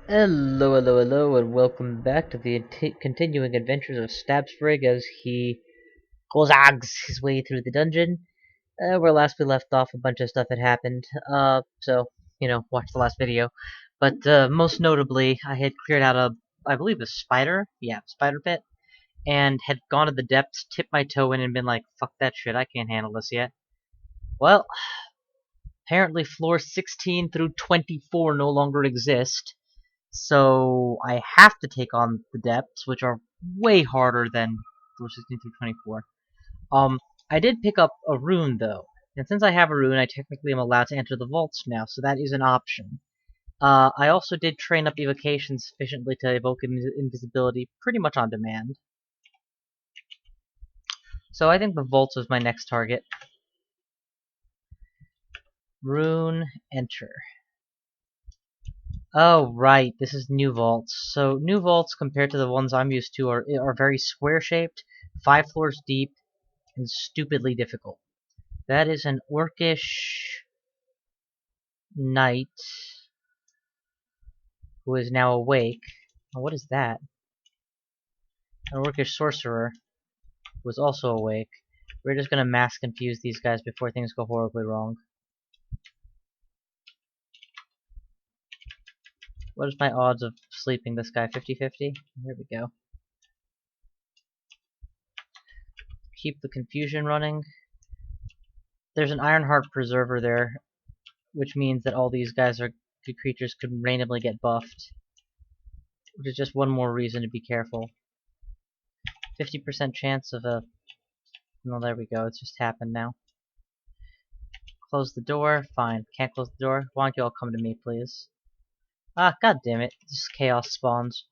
Hello, hello, hello, and welcome back to the continuing adventures of Sprig as he gozags his way through the dungeon. Where last we left off, a bunch of stuff had happened. Watch the last video. But most notably, I had cleared out I believe, a spider. Yeah, spider pit. And had gone to the depths, tipped my toe in, and been like, fuck that shit, I can't handle this yet. Well, apparently floors 16 through 24 no longer exist. So I have to take on the depths, which are way harder than floor 16 through 24. I did pick up a rune though, and since I have a rune, I technically am allowed to enter the vaults now, so that is an option. I also did train up evocation sufficiently to evoke invisibility pretty much on demand. So I think the vaults is my next target. Rune, enter. Oh, right, this is new vaults. So new vaults compared to the ones I'm used to are very square-shaped, 5 floors deep, and stupidly difficult. That is an orcish knight who is now awake. Oh, what is that? An orcish sorcerer who is also awake. We're just gonna mass confuse these guys before things go horribly wrong. What is my odds of sleeping this guy? 50-50? Here we go. Keep the confusion running. There's an Ironheart Preserver there, which means that all these guys are good creatures could randomly get buffed. Which is just one more reason to be careful. 50% chance of a... Well, there we go, it's just happened now. Close the door, fine. Can't close the door? Why don't you all come to me, please? Ah, god damn it. This chaos spawns.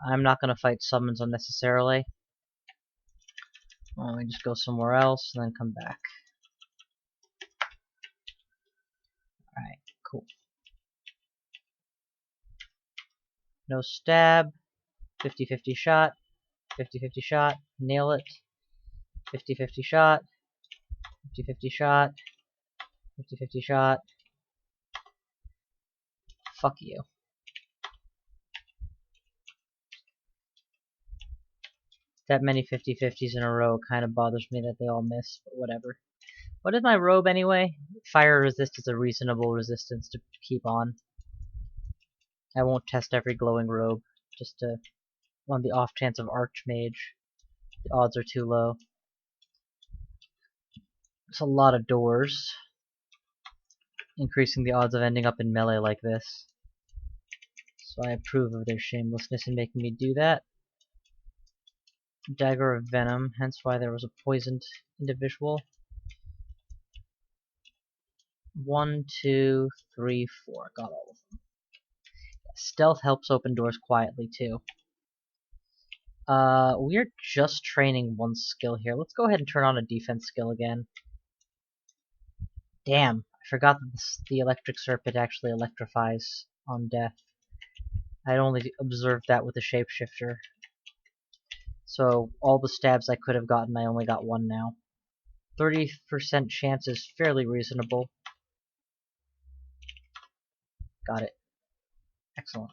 I'm not gonna fight summons unnecessarily. Let me just go somewhere else and then come back. Alright, cool. No stab. 50-50 shot. 50-50 shot. Nail it. 50-50 shot. 50-50 shot. 50-50 shot. Fuck you. That many 50-50s in a row kind of bothers me that they all miss, but whatever. What is my robe anyway? Fire resist is a reasonable resistance to keep on. I won't test every glowing robe, just on the off chance of Archmage. The odds are too low. There's a lot of doors, increasing the odds of ending up in melee like this. So I approve of their shamelessness in making me do that. Dagger of Venom, hence why there was a poisoned individual. 1, 2, 3, 4. Got all of them. Stealth helps open doors quietly too. We're just training one skill here. Let's go ahead and turn on a defense skill again. Damn, I forgot that the electric serpent actually electrifies on death. I'd only observed that with the shapeshifter. So all the stabs I could have gotten, I only got one now. 30% chance is fairly reasonable. Got it. Excellent.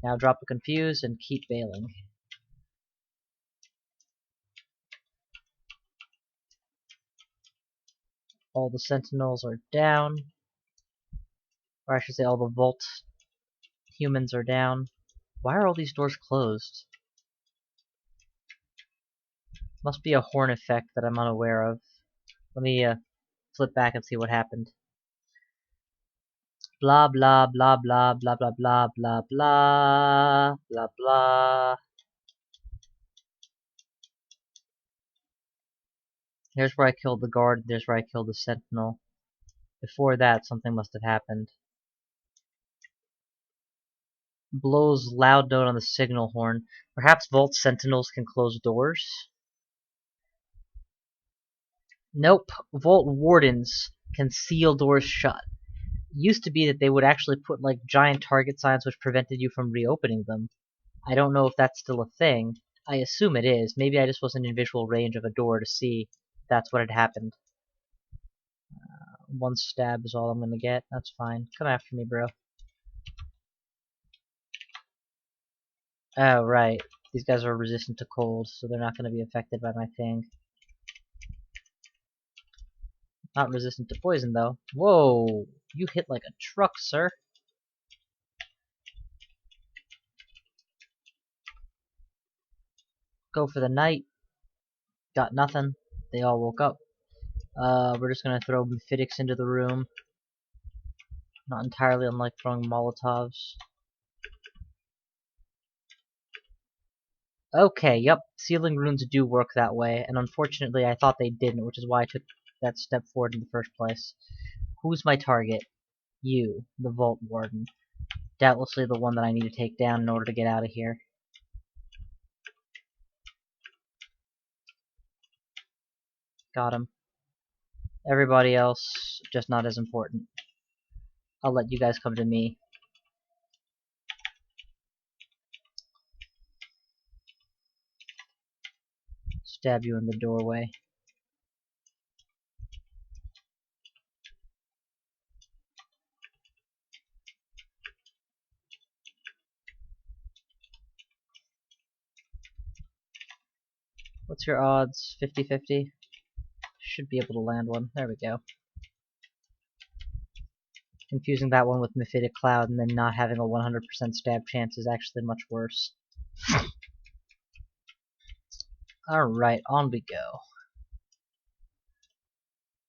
Now drop a confuse and keep bailing. All the sentinels are down. Or I should say all the vault humans are down. Why are all these doors closed? Must be a horn effect that I'm unaware of. Let me flip back and see what happened. Blah blah blah blah blah blah blah blah blah blah blah. Here's where I killed the guard, there's where I killed the sentinel. Before that, something must have happened. Blows loud note on the signal horn. Perhaps vault sentinels can close doors? Nope. Vault wardens can seal doors shut. It used to be that they would actually put like giant target signs which prevented you from reopening them. I don't know if that's still a thing. I assume it is. Maybe I just wasn't in visual range of a door to see if that's what had happened. One stab is all I'm gonna get. That's fine. Come after me, bro. Oh, right. These guys are resistant to cold, so they're not going to be affected by my thing. Not resistant to poison, though. Whoa! You hit like a truck, sir. Go for the night. Got nothing. They all woke up. We're just gonna throw Mephitic into the room. Not entirely unlike throwing Molotovs. Okay, yep. Sealing runes do work that way, and unfortunately I thought they didn't, which is why I took that step forward in the first place. Who's my target? You, the Vault Warden. Doubtlessly the one that I need to take down in order to get out of here. Got him. Everybody else, just not as important. I'll let you guys come to me. Stab you in the doorway. What's your odds? 50-50? Should be able to land one. There we go. Confusing that one with Mephitic Cloud and then not having a 100% stab chance is actually much worse. Alright, on we go.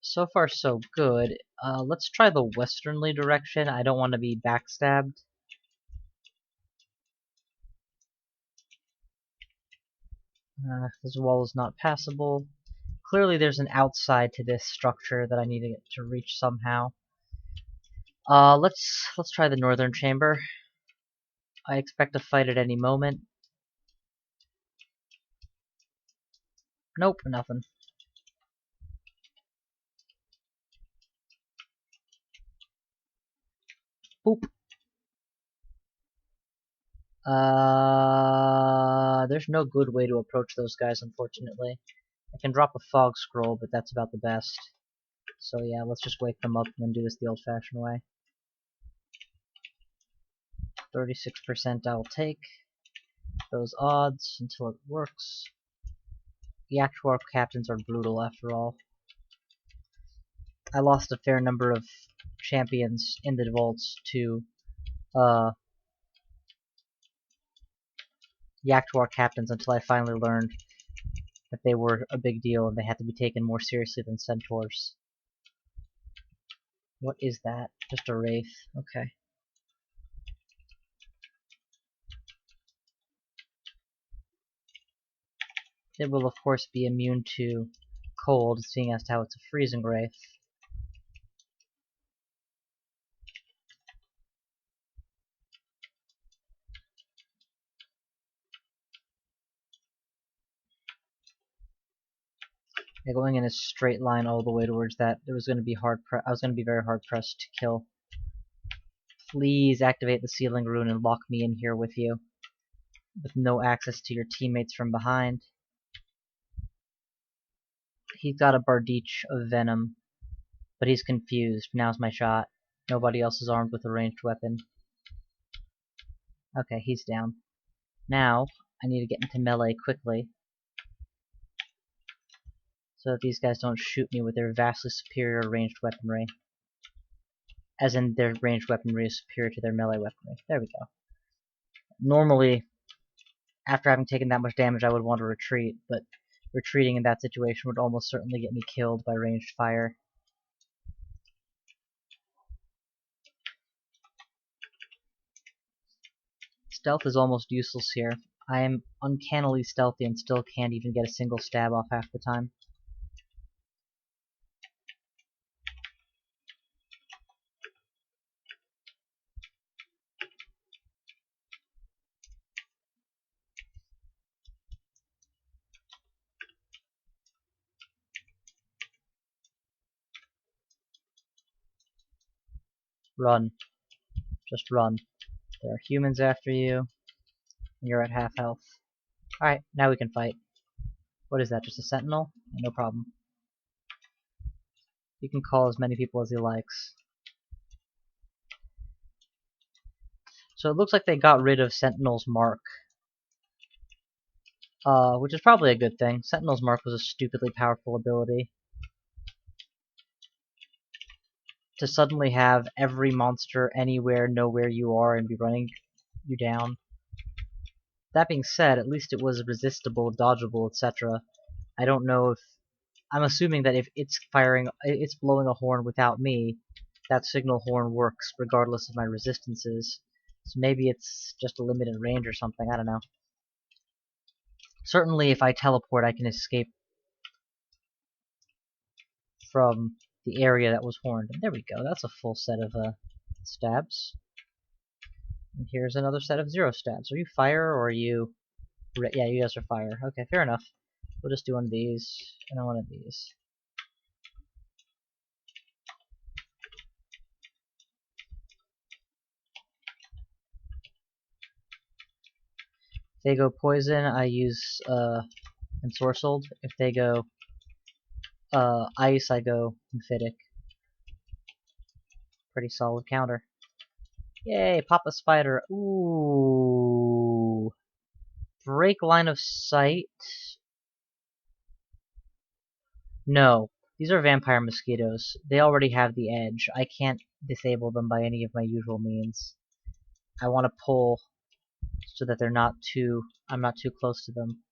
So far so good. Let's try the westernly direction. I don't want to be backstabbed. This wall is not passable. Clearly there's an outside to this structure that I need to reach somehow. Let's try the northern chamber. I expect a fight at any moment. Nope, nothing. Boop. There's no good way to approach those guys, unfortunately. I can drop a fog scroll, but that's about the best. So yeah, let's just wake them up and then do this the old-fashioned way. 36% I'll take those odds until it works. The actual captains are brutal after all. I lost a fair number of champions in the vaults to Yaktuar captains until I finally learned that they were a big deal and they had to be taken more seriously than centaurs. What is that? Just a wraith. Okay. It will of course be immune to cold, seeing as to how it's a freezing wraith. Yeah, going in a straight line all the way towards that, it was going to be I was going to be very hard pressed to kill. Please activate the sealing rune and lock me in here with you, with no access to your teammates from behind. He's got a Bardich of Venom, but he's confused. Now's my shot. Nobody else is armed with a ranged weapon. Okay, he's down. Now, I need to get into melee quickly, so that these guys don't shoot me with their vastly superior ranged weaponry. As in, their ranged weaponry is superior to their melee weaponry. There we go. Normally, after having taken that much damage, I would want to retreat, but retreating in that situation would almost certainly get me killed by ranged fire. Stealth is almost useless here. I am uncannily stealthy and still can't even get a single stab off half the time. Run. Just run. There are humans after you, and you're at half health. Alright, now we can fight. What is that, just a sentinel? No problem. You can call as many people as he likes. So it looks like they got rid of Sentinel's mark. which is probably a good thing. Sentinel's Mark was a stupidly powerful ability. To suddenly have every monster anywhere know where you are and be running you down. That being said, at least it was resistible, dodgeable, etc. I don't know if... I'm assuming that if it's blowing a horn without me, that signal horn works regardless of my resistances. So maybe it's just a limited range or something, I don't know. Certainly if I teleport I can escape from the area that was horned. And there we go, that's a full set of stabs. And here's another set of 0 stabs. Are you fire or are you... Yeah, you guys are fire. Okay, fair enough. We'll just do one of these and one of these. If they go poison, I use ensorcelled. If they go ice, I go emphatic. Pretty solid counter. Yay, pop a spider. Ooh. Break line of sight. No, these are vampire mosquitoes. They already have the edge. I can't disable them by any of my usual means. I want to pull so that I'm not too close to them.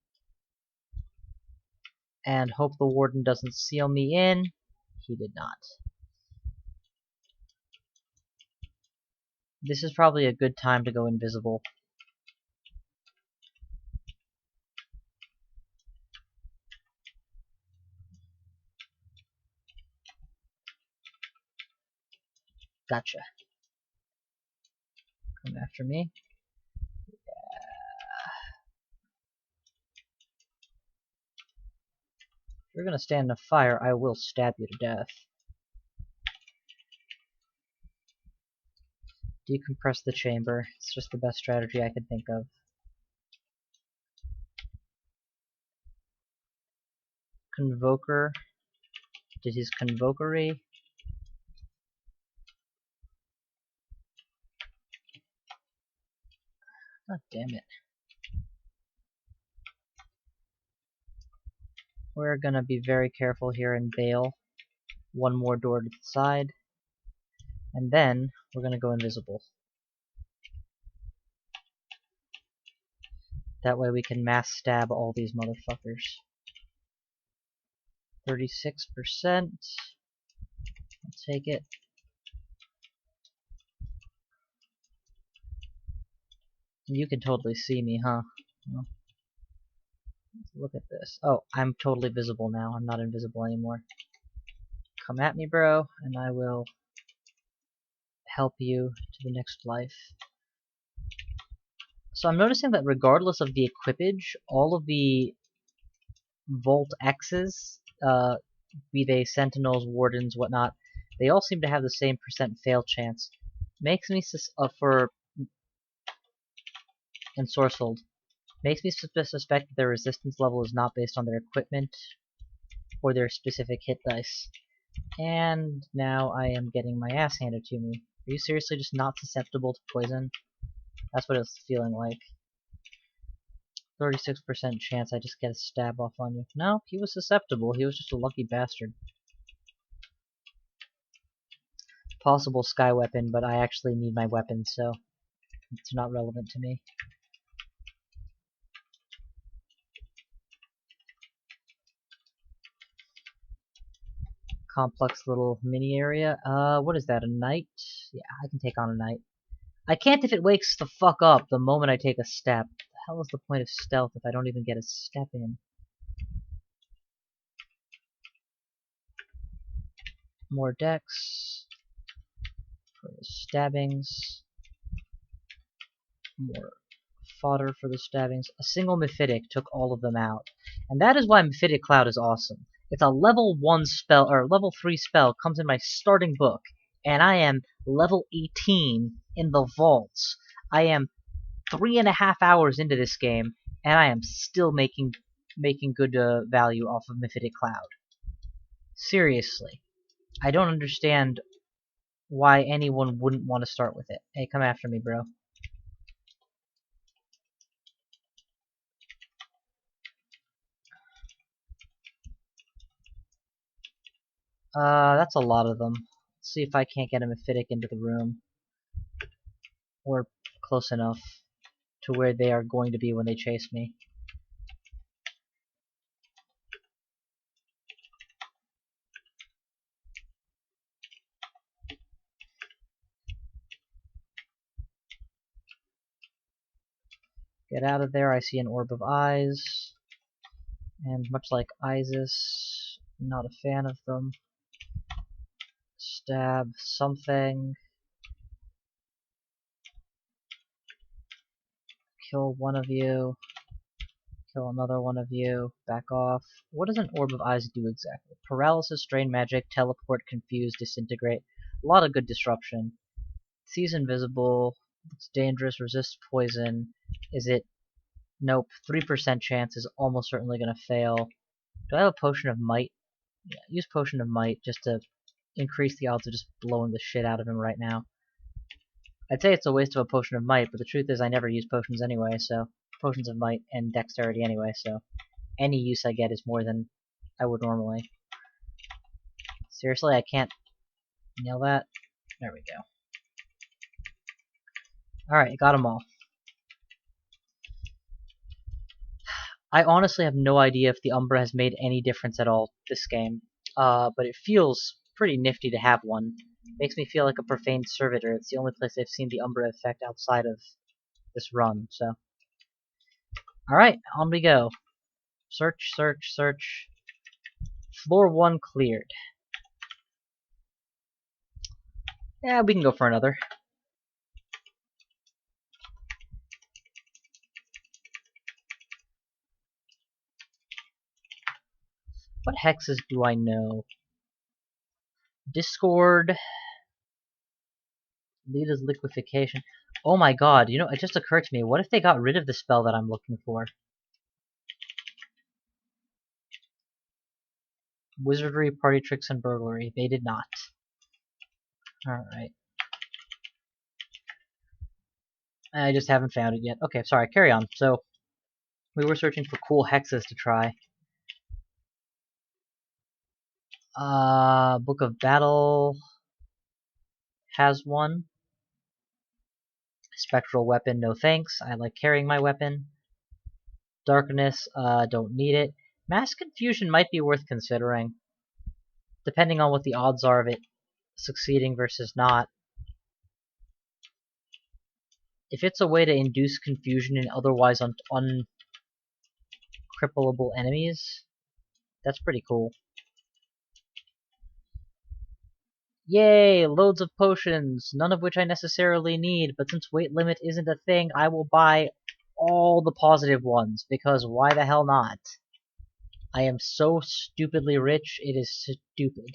And hope the warden doesn't seal me in. He did not. This is probably a good time to go invisible. Gotcha. Come after me. If you're gonna stand in a fire, I will stab you to death. Decompress the chamber. It's just the best strategy I could think of. Convoker did his convokery. God damn it. We're gonna be very careful here and bail. One more door to the side. And then we're gonna go invisible. That way we can mass stab all these motherfuckers. 36%. I'll take it. You can totally see me, huh? Well, let's look at this. Oh, I'm totally visible now. I'm not invisible anymore. Come at me, bro, and I will help you to the next life. So I'm noticing that regardless of the equipage, all of the Volt X's, be they Sentinels, Wardens, whatnot, they all seem to have the same percent fail chance. Makes me for ensorcelled. Makes me suspect that their resistance level is not based on their equipment or their specific hit dice. And now I am getting my ass handed to me. Are you seriously just not susceptible to poison? That's what it's feeling like. 36% chance I just get a stab off on you. No, he was susceptible. He was just a lucky bastard. Possible sky weapon, but I actually need my weapon, so it's not relevant to me. Complex little mini area. What is that, a knight? Yeah, I can take on a knight. I can't if it wakes the fuck up the moment I take a step. What the hell is the point of stealth if I don't even get a step in? More dex. For the stabbings. More fodder for the stabbings. A single Mephitic took all of them out. And that is why Mephitic Cloud is awesome. It's a level 1 spell, or level 3 spell, comes in my starting book, and I am level 18 in the vaults. I am 3.5 hours into this game, and I am still making good value off of Mephitic Cloud. Seriously. I don't understand why anyone wouldn't want to start with it. Hey, come after me, bro. That's a lot of them. Let's see if I can't get a Mephitic into the room. Or close enough to where they are going to be when they chase me. Get out of there, I see an orb of eyes. And much like Isis, not a fan of them. Stab something. Kill one of you. Kill another one of you. Back off. What does an orb of eyes do exactly? Paralysis, strain magic, teleport, confuse, disintegrate. A lot of good disruption. Sees invisible. Looks dangerous. Resists poison. Is it? Nope. 3% chance is almost certainly going to fail. Do I have a potion of might? Yeah, use potion of might just to increase the odds of just blowing the shit out of him right now. I'd say it's a waste of a potion of might, but the truth is I never use potions anyway, so potions of might and dexterity anyway, so any use I get is more than I would normally. Seriously, I can't nail that? There we go. Alright, got them all. I honestly have no idea if the Umbra has made any difference at all this game, but it feels pretty nifty to have one. Makes me feel like a profaned servitor. It's the only place I've seen the Umbra effect outside of this run, so. Alright, on we go. Search, search, search. Floor 1 cleared. Yeah, we can go for another. What hexes do I know? Discord. Lita's liquefaction. Oh my god, you know, it just occurred to me, what if they got rid of the spell that I'm looking for? Wizardry, party tricks, and burglary. They did not. Alright. I just haven't found it yet. Okay, sorry, carry on. So, we were searching for cool hexes to try. Book of Battle has one. Spectral weapon, no thanks. I like carrying my weapon. Darkness, don't need it. Mass confusion might be worth considering, depending on what the odds are of it succeeding versus not. If it's a way to induce confusion in otherwise uncrippleable enemies, that's pretty cool. Yay! Loads of potions, none of which I necessarily need, but since weight limit isn't a thing, I will buy all the positive ones, because why the hell not? I am so stupidly rich, it is stupid.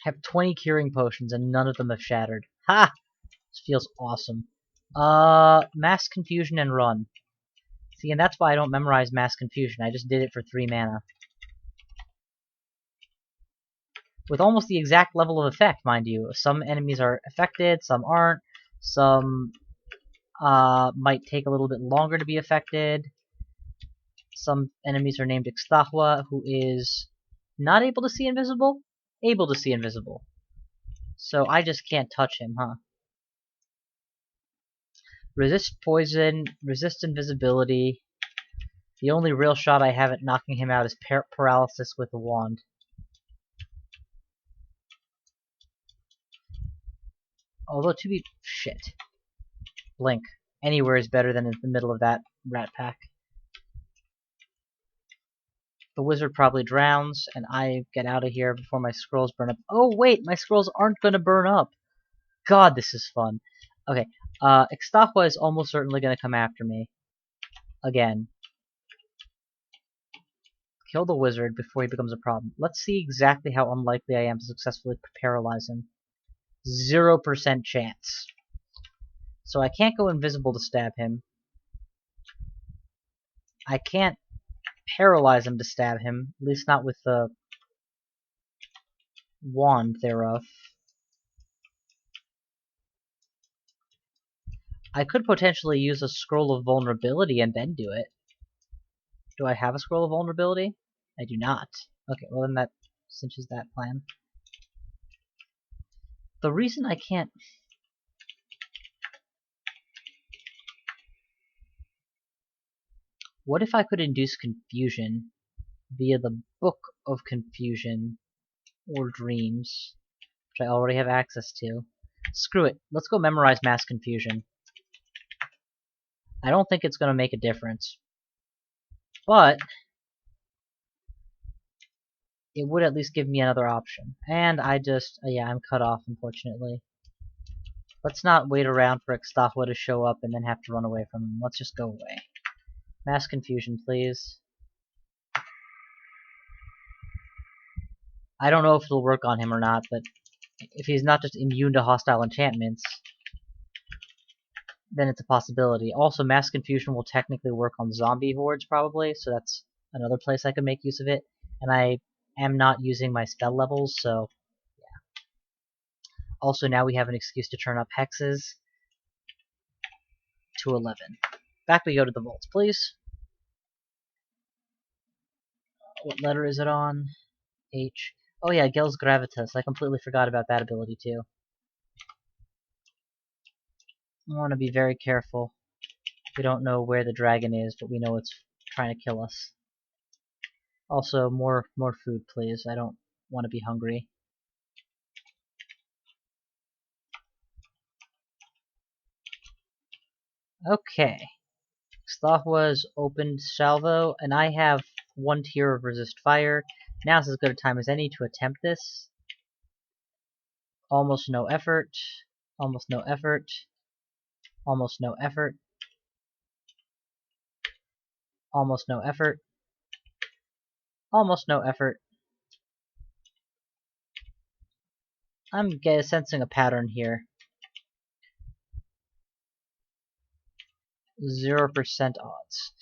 I have 20 curing potions and none of them have shattered. Ha! This feels awesome. Mass confusion and run. See, and that's why I don't memorize mass confusion, I just did it for 3 mana. With almost the exact level of effect, mind you. Some enemies are affected, some aren't. Some might take a little bit longer to be affected. Some enemies are named Ixtahua, who is not able to see invisible, able to see invisible. So I just can't touch him, huh? Resist poison, resist invisibility. The only real shot I have at knocking him out is paralysis with a wand. Although to be... shit. Blink. Anywhere is better than in the middle of that rat pack. The wizard probably drowns, and I get out of here before my scrolls burn up. Oh wait, my scrolls aren't gonna burn up! God, this is fun. Okay, Ixtahua is almost certainly gonna come after me. Again. Kill the wizard before he becomes a problem. Let's see exactly how unlikely I am to successfully paralyze him. 0% chance. So I can't go invisible to stab him. I can't paralyze him to stab him, at least not with the wand thereof. I could potentially use a scroll of vulnerability and then do it. Do I have a scroll of vulnerability? I do not. Okay, well then that cinches that plan. The reason I can't... What if I could induce confusion via the Book of Confusion or Dreams, which I already have access to? Screw it. Let's go memorize Mass Confusion. I don't think it's going to make a difference. But it would at least give me another option. And I just... yeah, I'm cut off, unfortunately. Let's not wait around for Xtafwa to show up and then have to run away from him. Let's just go away. Mass Confusion, please. I don't know if it'll work on him or not, but if he's not just immune to hostile enchantments, then it's a possibility. Also, Mass Confusion will technically work on zombie hordes, probably, so that's another place I could make use of it. And I am not using my spell levels, so yeah. Also, now we have an excuse to turn up hexes to 11. Back we go to the vaults, please. What letter is it on? H. Oh yeah, Gels Gravitas. I completely forgot about that ability too. I want to be very careful. We don't know where the dragon is, but we know it's trying to kill us. Also, more food, please. I don't want to be hungry. Okay. Xtafwa's opened salvo, and I have 1 tier of resist fire. Now's as good a time as any to attempt this. Almost no effort. Almost no effort. Almost no effort. Almost no effort. Almost no effort. I'm sensing a pattern here. 0% odds.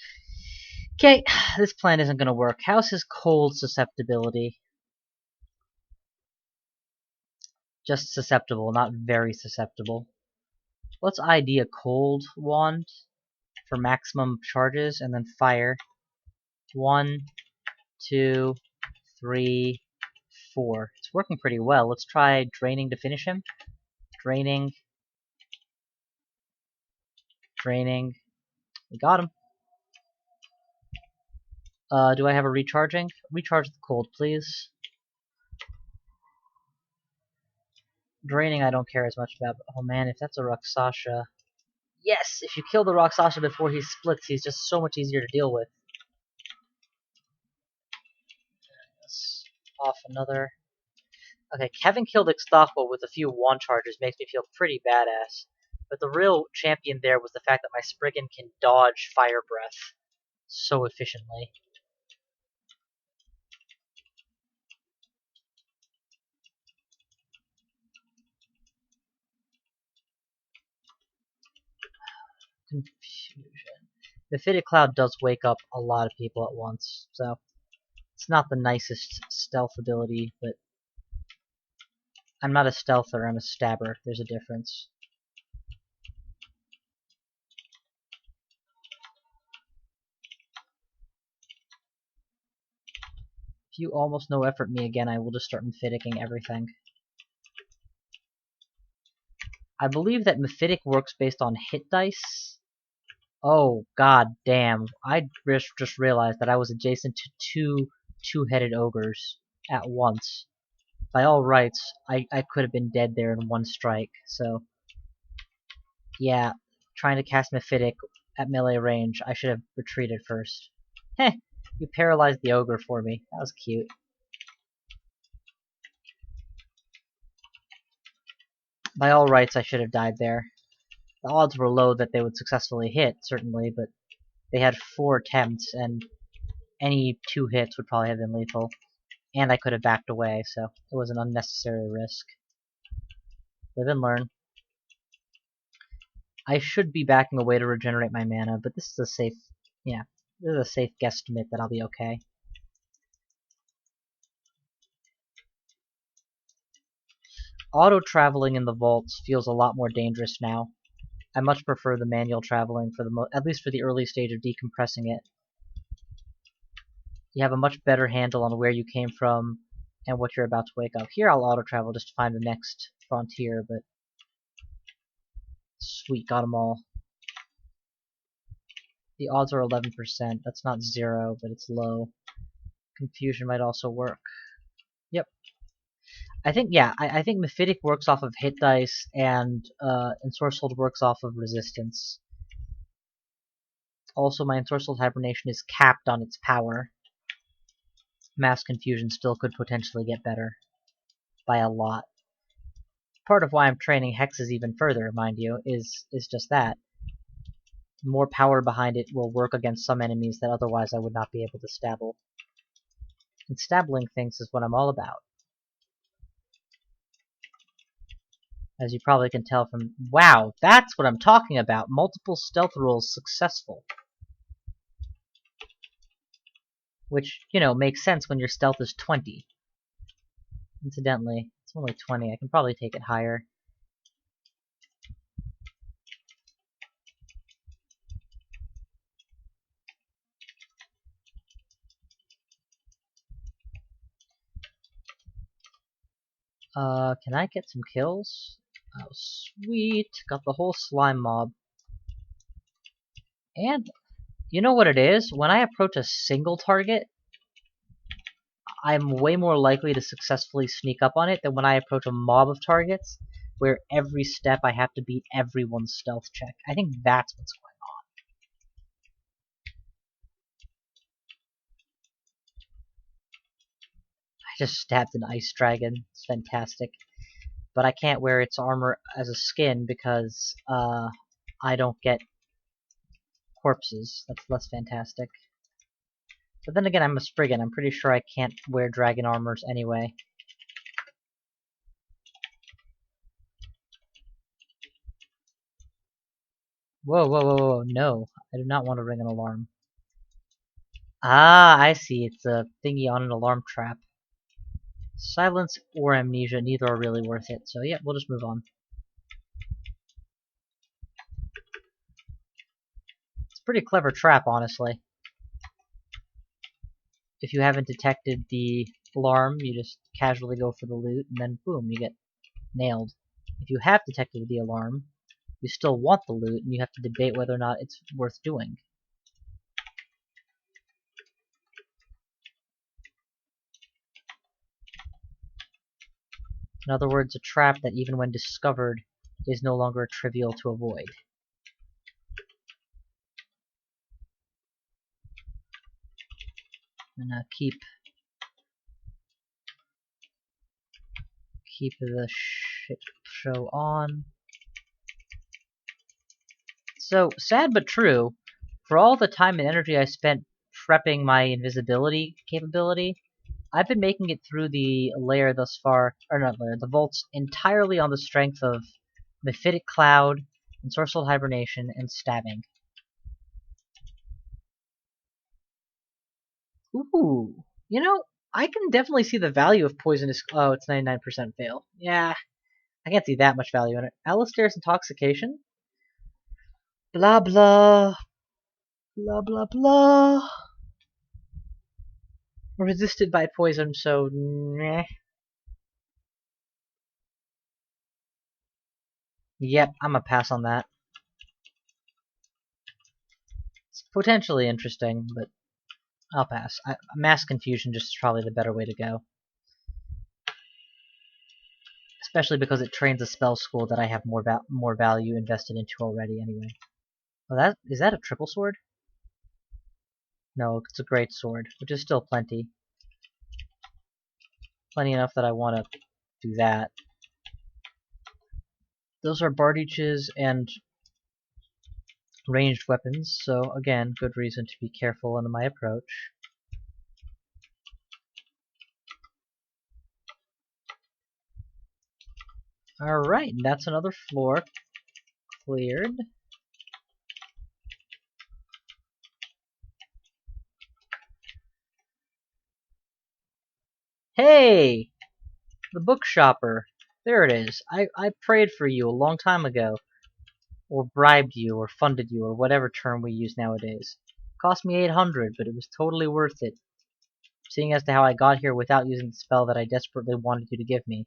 Okay, this plan isn't going to work. How's his cold susceptibility? Just susceptible, not very susceptible. Let's ID a cold wand for maximum charges, and then fire. 1, 2, 3, 4. It's working pretty well. Let's try draining to finish him. Draining. Draining. We got him. Do I have a recharging? Recharge the cold, please. Draining I don't care as much about, but oh man, if that's a Rakshasa... Yes! If you kill the Rakshasa before he splits, he's just so much easier to deal with. Let's off another... Okay, having killed Xtafwa with a few wand charges makes me feel pretty badass. But the real champion there was the fact that my Spriggan can dodge Fire Breath so efficiently. Confusion. The Fitted Cloud does wake up a lot of people at once, so it's not the nicest stealth ability, but I'm not a stealther, I'm a stabber. There's a difference. If you almost no effort me again, I will just start Mephiticking everything. I believe that Mephitic works based on hit dice. Oh, god damn. I just realized that I was adjacent to 2 two-headed ogres at once. By all rights, I could have been dead there in 1 strike, so... Yeah, trying to cast Mephitic at melee range, I should have retreated first. Heh, you paralyzed the ogre for me. That was cute. By all rights, I should have died there. The odds were low that they would successfully hit, certainly, but they had 4 attempts, and any 2 hits would probably have been lethal. And I could have backed away, so it was an unnecessary risk. Live and learn. I should be backing away to regenerate my mana, but this is a safe... yeah, this is a safe guesstimate that I'll be okay. Auto-traveling in the vaults feels a lot more dangerous now. I much prefer the manual traveling, for at least for the early stage of decompressing it. you have a much better handle on where you came from and what you're about to wake up. Here I'll auto-travel just to find the next frontier, but sweet, got them all. The odds are 11%. That's not 0, but it's low. Confusion might also work. Yep. I think, yeah, I think Mephitic works off of hit dice, and Ensorcelled works off of resistance. Also, my Ensorcelled Hibernation is capped on its power. Mass Confusion still could potentially get better. By a lot. Part of why I'm training hexes even further, mind you, is just that. More power behind it will work against some enemies that otherwise I would not be able to stabble. And stabbling things is what I'm all about. As you probably can tell from... Wow, that's what I'm talking about! Multiple stealth rolls successful. Which, you know, makes sense when your stealth is 20. Incidentally, it's only 20. I can probably take it higher. Can I get some kills? Oh, sweet. Got the whole slime mob. And, you know what it is? When I approach a single target, I'm way more likely to successfully sneak up on it than when I approach a mob of targets, where every step I have to beat everyone's stealth check. I think that's what's going on. I just stabbed an ice dragon. It's fantastic. But I can't wear its armor as a skin because, I don't get corpses. That's less fantastic. But then again, I'm a Spriggan. I'm pretty sure I can't wear dragon armors anyway. Whoa, whoa, whoa, whoa, no. I do not want to ring an alarm. Ah, I see. It's a thingy on an alarm trap. Silence or amnesia, neither are really worth it. So yeah, we'll just move on. It's a pretty clever trap, honestly. If you haven't detected the alarm, you just casually go for the loot, and then boom, you get nailed. If you have detected the alarm, you still want the loot, and you have to debate whether or not it's worth doing. In other words, a trap that even when discovered is no longer trivial to avoid. I'm gonna keep the shit show on. So, sad but true, for all the time and energy I spent prepping my invisibility capability, I've been making it through the layer thus far, or not layer, the vaults entirely on the strength of Mephitic Cloud, Ensorcelled Hibernation, and Stabbing. Ooh, you know, I can definitely see the value of Poisonous... Oh, it's 99% fail. Yeah, I can't see that much value in it. Alistair's Intoxication? Blah blah. Blah blah blah. Resisted by poison, so meh. Yep, I'm gonna pass on that. It's potentially interesting, but I'll pass. Mass Confusion just is probably the better way to go. Especially because it trains a spell school that I have more value invested into already anyway. Oh, is that a triple sword? No, it's a great sword, which is still plenty. Plenty enough that I want to do that. Those are bardages and ranged weapons, so again, good reason to be careful in my approach. Alright, that's another floor cleared. Hey! The bookshopper. There it is. I prayed for you a long time ago. Or bribed you, or funded you, or whatever term we use nowadays. Cost me 800, but it was totally worth it. seeing as to how I got here without using the spell that I desperately wanted you to give me.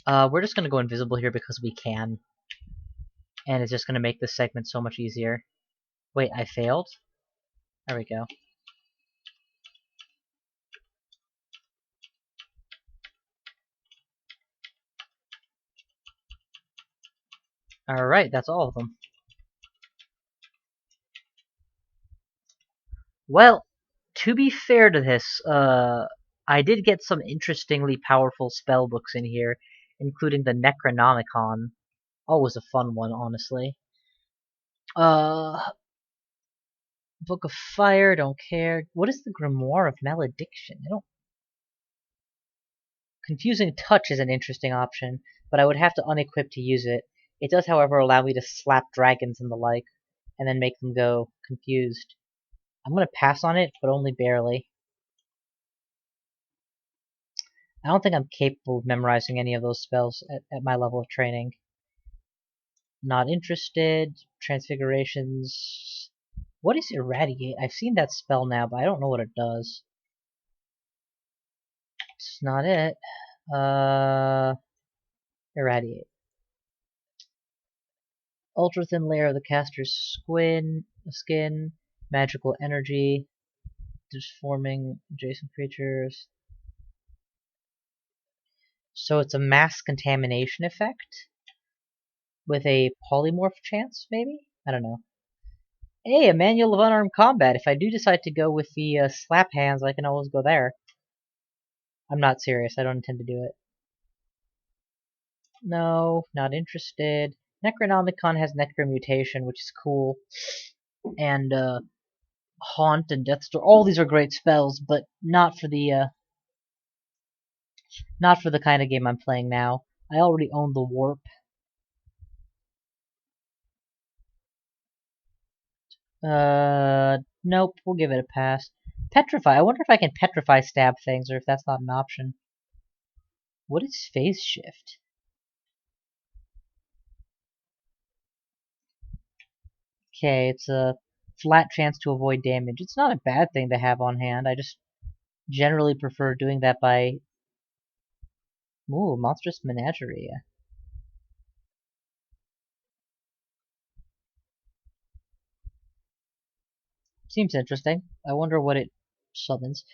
We're just gonna go invisible here because we can. And it's just gonna make this segment so much easier. Wait, I failed? There we go. Alright, that's all of them. Well, to be fair to this, I did get some interestingly powerful spell books in here, including the Necronomicon. Always a fun one, honestly. Book of Fire, don't care. What is the Grimoire of Malediction? I don't... Confusing Touch is an interesting option, but I would have to unequip to use it. It does, however, allow me to slap dragons and the like, and then make them go confused. I'm gonna pass on it, but only barely. I don't think I'm capable of memorizing any of those spells at my level of training. Not interested. Transfigurations. What is Irradiate? I've seen that spell now, but I don't know what it does. It's not it. Irradiate. Ultra thin layer of the caster's skin. Magical energy. Transforming adjacent creatures. So it's a mass contamination effect? With a polymorph chance, maybe? I don't know. Hey, a manual of unarmed combat. If I do decide to go with the slap hands, I can always go there. I'm not serious. I don't intend to do it. No, not interested. Necronomicon has Necromutation, which is cool. And, Haunt and Deathstorm. All these are great spells, but not for the kind of game I'm playing now. I already own the Warp. Nope, we'll give it a pass. Petrify. I wonder if I can petrify stab things, or if that's not an option. What is Phase Shift? Okay, it's a flat chance to avoid damage. It's not a bad thing to have on hand. I just generally prefer doing that by... Ooh, Monstrous Menagerie. Seems interesting. I wonder what it summons.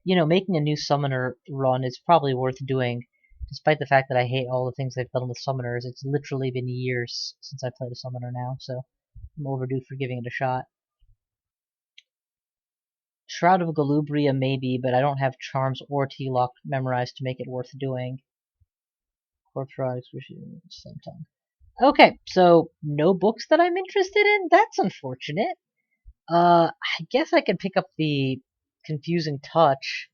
You know, making a new summoner run is probably worth doing, despite the fact that I hate all the things I've done with summoners. It's literally been years since I played a summoner now, so I'm overdue for giving it a shot. Shroud of Galubria maybe, but I don't have Charms or T-Lock memorized to make it worth doing. Corpse Rod, Excruciating, Slim Tongue. Okay, so no books that I'm interested in? That's unfortunate. I guess I could pick up the Confusing Touch,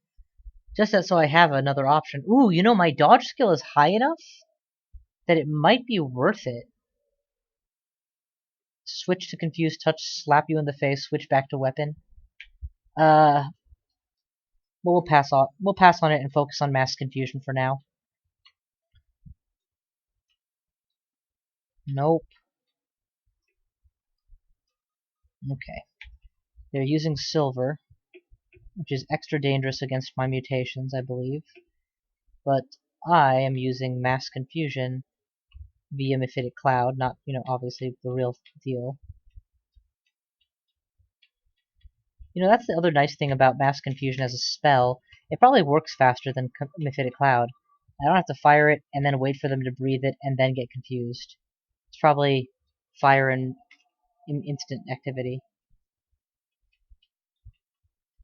just so I have another option. Ooh, you know, my dodge skill is high enough that it might be worth it. Switch to Confused Touch, slap you in the face, switch back to weapon. But we'll pass on it and focus on Mass Confusion for now. Nope. Okay. They're using silver, which is extra dangerous against my mutations, I believe. But I am using Mass Confusion via Mephitic Cloud, not, you know, obviously the real deal. You know, that's the other nice thing about Mass Confusion as a spell. It probably works faster than Mephitic Cloud. I don't have to fire it and then wait for them to breathe it and then get confused. It's probably fire and instant activity.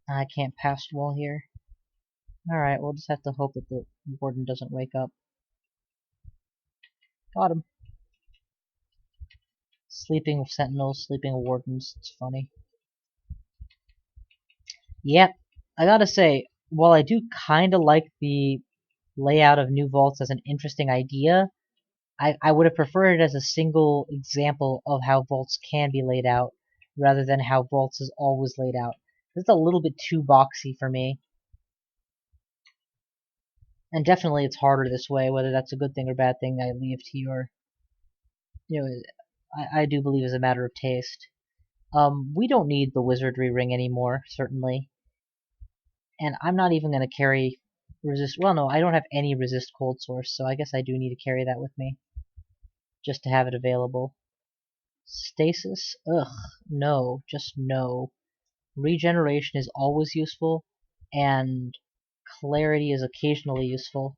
I can't pass wall here. Alright, we'll just have to hope that the warden doesn't wake up. Got him. Sleeping sentinels, sleeping wardens. It's funny. Yep. I gotta say, while I do kinda like the layout of new vaults as an interesting idea, I would have preferred it as a single example of how vaults can be laid out, rather than how vaults is always laid out. It's a little bit too boxy for me. And definitely it's harder this way, whether that's a good thing or bad thing, I leave to your... You know, I do believe is a matter of taste. We don't need the wizardry ring anymore, certainly. And I'm not even going to carry resist. Well, no, I don't have any resist cold source, so I guess I do need to carry that with me just to have it available. Stasis? Ugh, no, just no. Regeneration is always useful, and clarity is occasionally useful.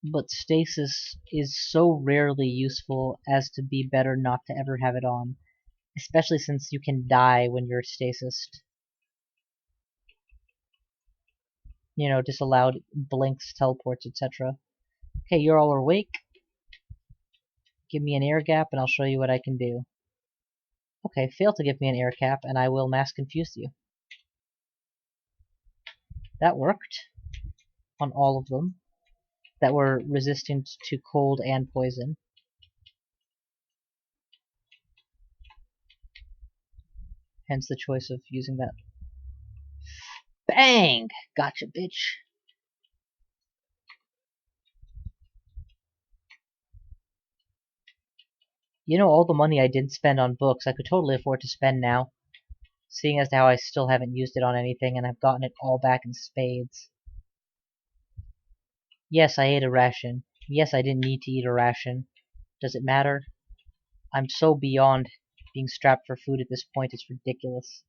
But stasis is so rarely useful as to be better not to ever have it on, especially since you can die when you're stasised. You know, disallowed blinks, teleports, etc. Okay, you're all awake. Give me an air gap and I'll show you what I can do. Okay, fail to give me an air cap and I will mass confuse you. That worked on all of them that were resistant to cold and poison. Hence the choice of using that. Bang! Gotcha, bitch. You know, all the money I didn't spend on books, I could totally afford to spend now, seeing as to how I still haven't used it on anything and I've gotten it all back in spades. Yes, I ate a ration. Yes, I didn't need to eat a ration. Does it matter? I'm so beyond being strapped for food at this point, it's ridiculous.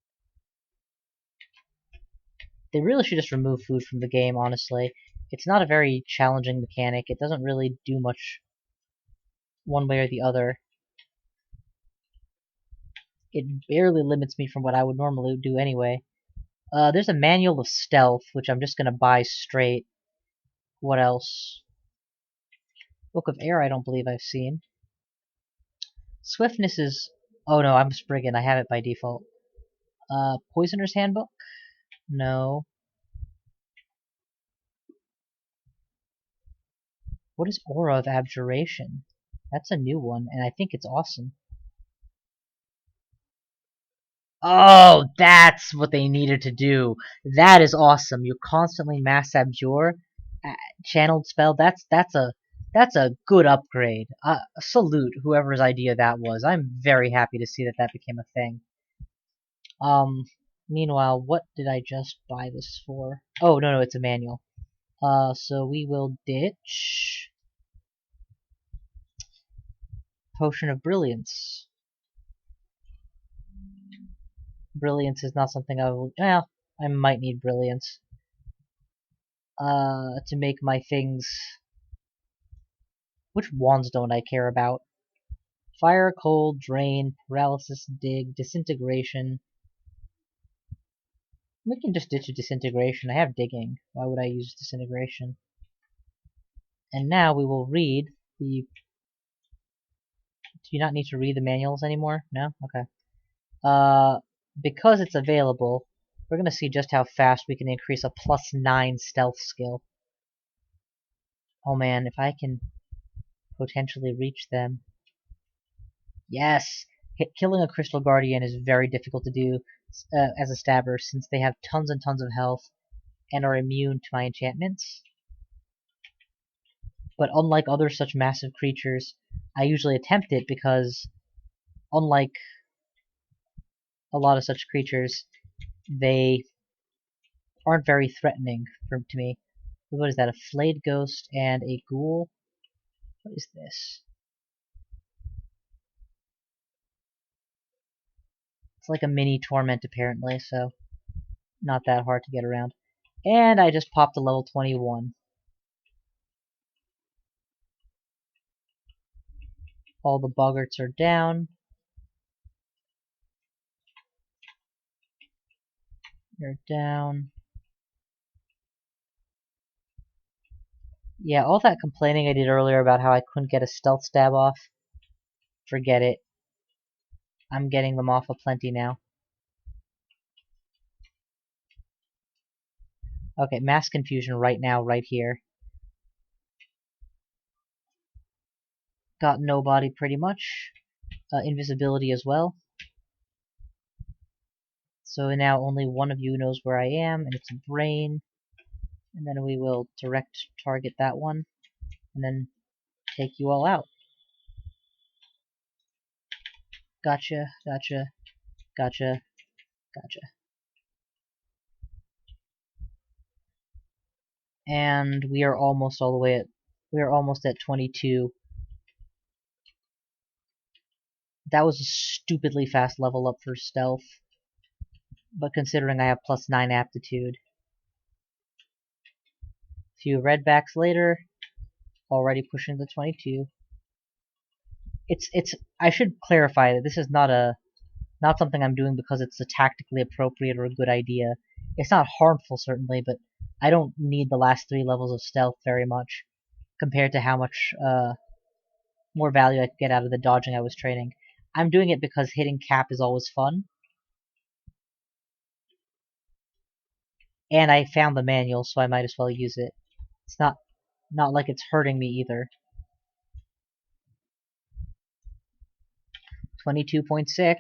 They really should just remove food from the game, honestly. It's not a very challenging mechanic. It doesn't really do much one way or the other. It barely limits me from what I would normally do anyway. There's a manual of stealth, which I'm just gonna buy straight. What else? Book of Air I don't believe I've seen. Swiftness is... Oh no, I'm Spriggan. I have it by default. Poisoner's Handbook? No. What is Aura of Abjuration? That's a new one, and I think it's awesome. Oh, that's what they needed to do. That is awesome. You constantly mass abjure, channeled spell. That's a good upgrade. Salute whoever's idea that was. I'm very happy to see that that became a thing. Meanwhile, what did I just buy this for? Oh, no, it's a manual. So we will ditch Potion of Brilliance. Brilliance is not something I will... Well, I might need Brilliance. To make my things... Which wands don't I care about? Fire, cold, drain, paralysis, dig, disintegration. We can just ditch a disintegration. I have digging. Why would I use disintegration? And now we will read the... Do you not need to read the manuals anymore? No? Okay. Because it's available, we're gonna see just how fast we can increase a +9 stealth skill. Oh man, if I can potentially reach them. Yes! Killing a Crystal Guardian is very difficult to do as a stabber, since they have tons and tons of health and are immune to my enchantments. But unlike other such massive creatures, I usually attempt it because, unlike a lot of such creatures, they aren't very threatening to me. What is that, a flayed ghost and a ghoul? What is this? It's like a mini torment apparently, so not that hard to get around. And I just popped a level 21. All the boggarts are down. You're down. Yeah, all that complaining I did earlier about how I couldn't get a stealth stab off, forget it. I'm getting them off aplenty now. Okay, mass confusion right now, right here. Got nobody pretty much. Invisibility as well. So now only one of you knows where I am, and it's a brain. And then we will direct target that one, and then take you all out. Gotcha, gotcha, gotcha, gotcha. And we are almost all the way at... We are almost at 22. That was a stupidly fast level up for stealth. But considering I have +9 aptitude. A few redbacks later, already pushing the 22. I should clarify that this is not something I'm doing because it's a tactically appropriate or a good idea. It's not harmful, certainly, but I don't need the last 3 levels of stealth very much compared to how much more value I could get out of the dodging I was training. I'm doing it because hitting cap is always fun. And I found the manual, so I might as well use it. It's not like it's hurting me either. 22.6.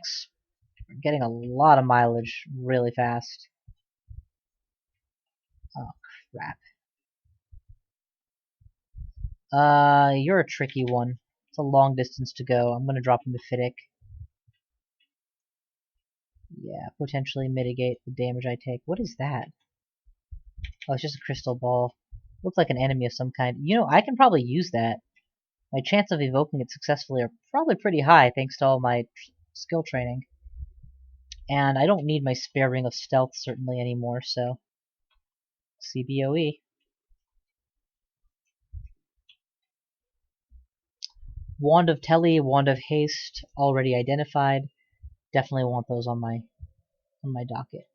We're getting a lot of mileage really fast. Oh, crap. You're a tricky one. It's a long distance to go. I'm gonna drop a Mephitic. Yeah, potentially mitigate the damage I take. What is that? Oh, it's just a crystal ball. Looks like an enemy of some kind. You know, I can probably use that. My chance of evoking it successfully are probably pretty high thanks to all my skill training. And I don't need my spare ring of stealth certainly anymore, so... CBOE. Wand of Telly, Wand of Haste, already identified. Definitely want those on my docket.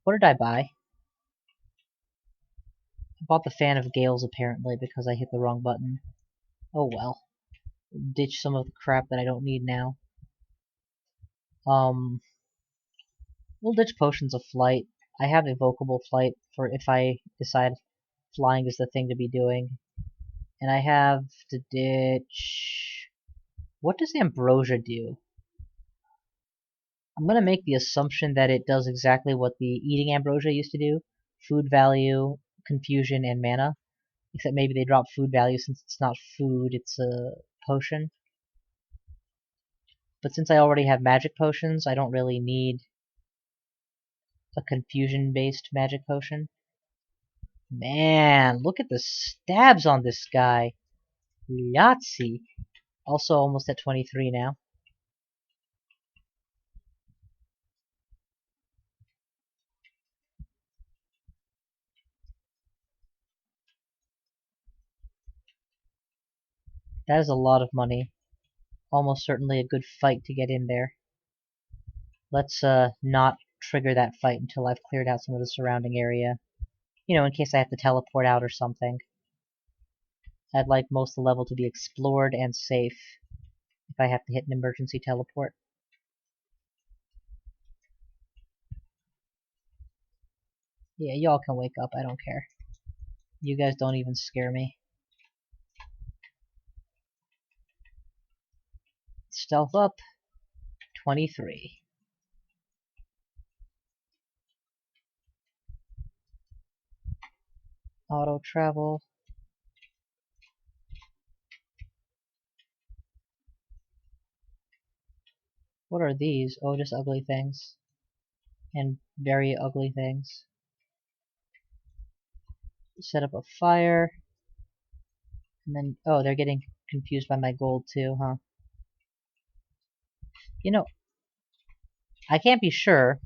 What did I buy? I bought the Fan of Gales apparently because I hit the wrong button. Oh well. Ditch some of the crap that I don't need now. We'll ditch Potions of Flight. I have Evocable Flight for if I decide flying is the thing to be doing. And I have to ditch... What does Ambrosia do? I'm gonna make the assumption that it does exactly what the Eating Ambrosia used to do. Food value, confusion, and mana. Except maybe they drop food value since it's not food, it's a potion. But since I already have magic potions, I don't really need a confusion-based magic potion. Man, look at the stabs on this guy. Yahtzee. Also almost at 23 now. That is a lot of money. Almost certainly a good fight to get in there. Let's not trigger that fight until I've cleared out some of the surrounding area. You know, in case I have to teleport out or something. I'd like most of the level to be explored and safe if I have to hit an emergency teleport. Yeah, y'all can wake up, I don't care. You guys don't even scare me. Stealth up. 23. Auto travel. What are these? Oh, just ugly things. And very ugly things. Set up a fire. And then, oh, they're getting confused by my gold too, huh? You know, I can't be sure,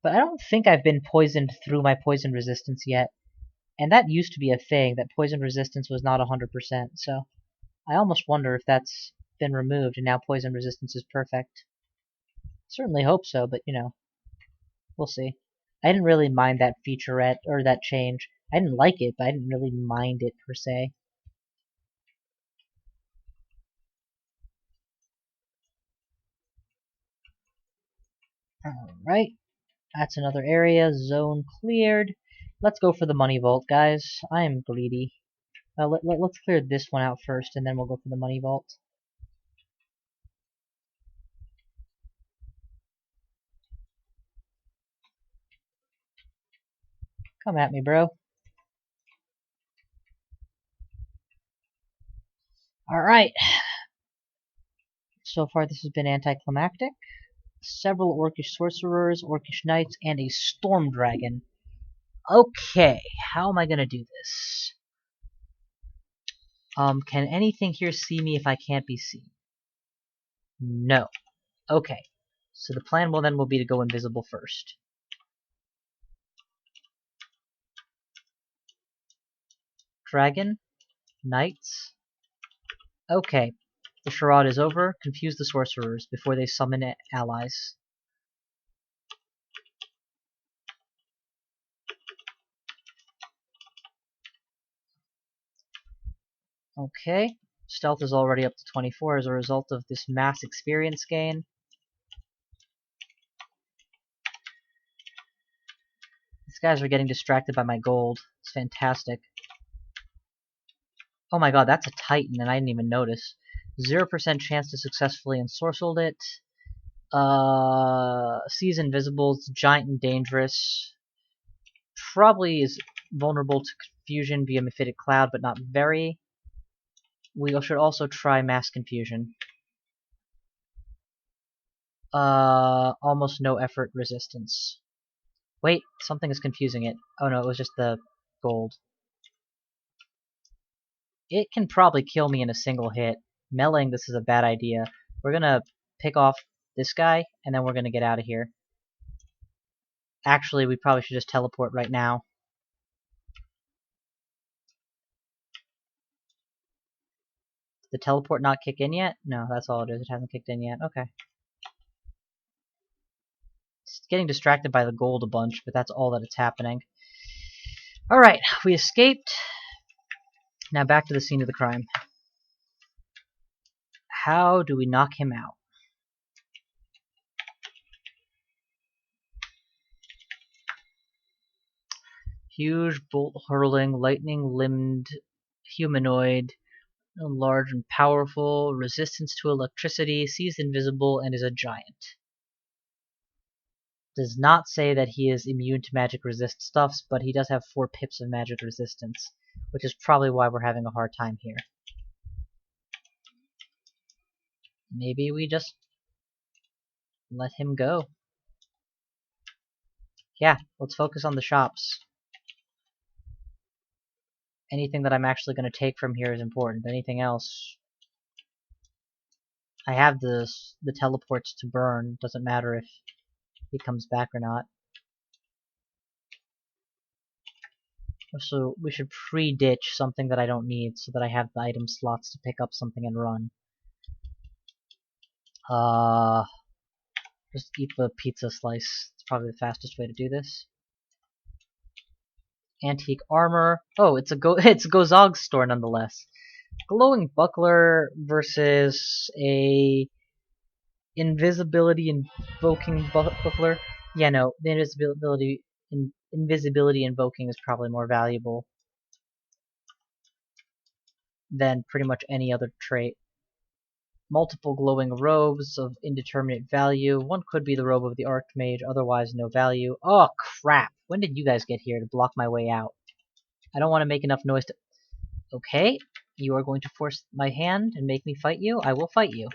but I don't think I've been poisoned through my poison resistance yet. And that used to be a thing, that poison resistance was not 100%, so I almost wonder if that's been removed and now poison resistance is perfect. Certainly hope so, but you know, we'll see. I didn't really mind that featurette, or that change. I didn't like it, but I didn't really mind it per se. Alright, that's another area, zone cleared. Let's go for the money vault, guys. I am greedy. Let's clear this one out first, and then we'll go for the money vault. Come at me, bro. Alright. So far this has been anticlimactic. Several orcish sorcerers, orcish knights, and a storm dragon. Okay, how am I gonna do this? Can anything here see me if I can't be seen? No. Okay. So the plan will be to go invisible first. Dragon? Knights? Okay. The charade is over. Confuse the sorcerers before they summon allies. Okay. Stealth is already up to 24 as a result of this mass experience gain. These guys are getting distracted by my gold. It's fantastic. Oh my god, that's a Titan and I didn't even notice. 0% chance to successfully ensorcelled it. Sees invisibles, giant and dangerous. Probably is vulnerable to confusion via Mephitic Cloud, but not very. We should also try mass confusion. Almost no effort resistance. Wait, something is confusing it. Oh no, it was just the gold. It can probably kill me in a single hit. Meleeing this is a bad idea. We're gonna pick off this guy, and then we're gonna get out of here. Actually, we probably should just teleport right now. Did the teleport not kick in yet? No, that's all it is. It hasn't kicked in yet. Okay. It's getting distracted by the gold a bunch, but that's all that it's happening. Alright, we escaped. Now back to the scene of the crime. How do we knock him out? Huge, bolt-hurling, lightning-limbed humanoid, large and powerful, resistance to electricity, sees invisible, and is a giant. Does not say that he is immune to magic resist stuffs, but he does have 4 pips of magic resistance, which is probably why we're having a hard time here. Maybe we just let him go. Yeah, let's focus on the shops. Anything that I'm actually going to take from here is important. Anything else... I have the teleports to burn. Doesn't matter if he comes back or not. So we should pre-ditch something that I don't need so that I have the item slots to pick up something and run. Just eat the pizza slice. It's probably the fastest way to do this. Antique armor. Oh, it's a Gozog store nonetheless. Glowing buckler versus a invisibility invoking buckler. Yeah, no, the invisibility invoking is probably more valuable than pretty much any other trait. Multiple glowing robes of indeterminate value. One could be the robe of the Archmage, otherwise no value. Oh crap! When did you guys get here to block my way out? I don't want to make enough noise to... Okay, you are going to force my hand and make me fight you? I will fight you.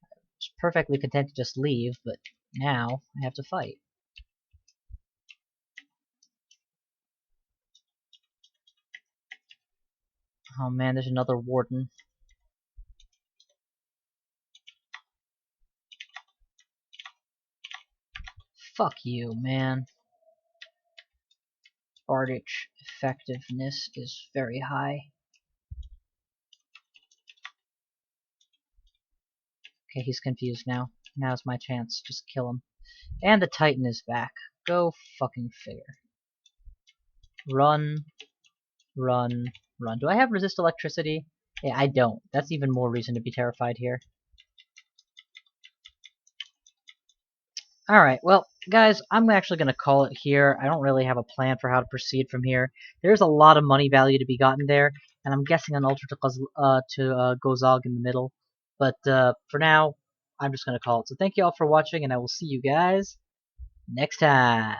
I was perfectly content to just leave, but now I have to fight. Oh man, there's another warden. Fuck you, man. Bardic effectiveness is very high. Okay, he's confused now. Now's my chance. Just kill him. And the Titan is back. Go fucking figure. Run, run, run. Do I have resist electricity? Yeah, I don't. That's even more reason to be terrified here. Alright, well, guys, I'm actually going to call it here. I don't really have a plan for how to proceed from here. There's a lot of money value to be gotten there, and I'm guessing an Ultra to Gozog in the middle. But for now, I'm just going to call it. So thank you all for watching, and I will see you guys next time.